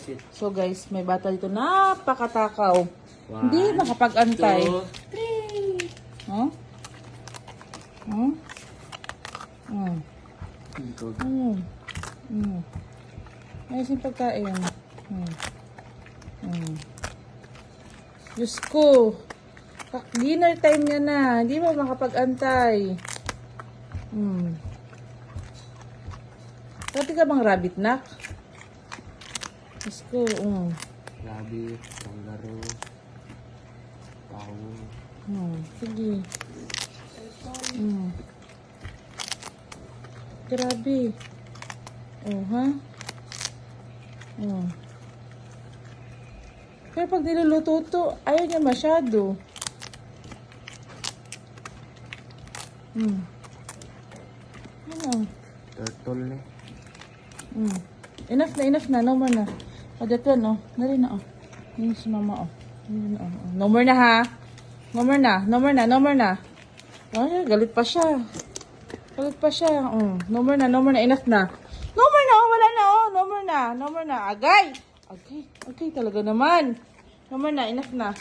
sit. So guys, may bata dito napakatakaw. One, Hindi makapag-antay. 2, 3. Huh? Huh? Ayos yung pagkain. Diyos ko. Dinner time niya na. Hindi mo makapag-antay. Pati ka bang rabbit nak? Diyos ko. Rabbit, kangaroo, pao. Sige. Grabe. Ha? Pero pag niluluto to, ayaw niya masyado. Ano? Turtle eh. Enough na. No more na. O, that one, Nari na, Yun si mama, Yun, No more na, ha? No more na. Ay, galit pa siya. No more na. Enough na. No more na, wala na, No more na. Agay, talaga naman. No more na, enough na.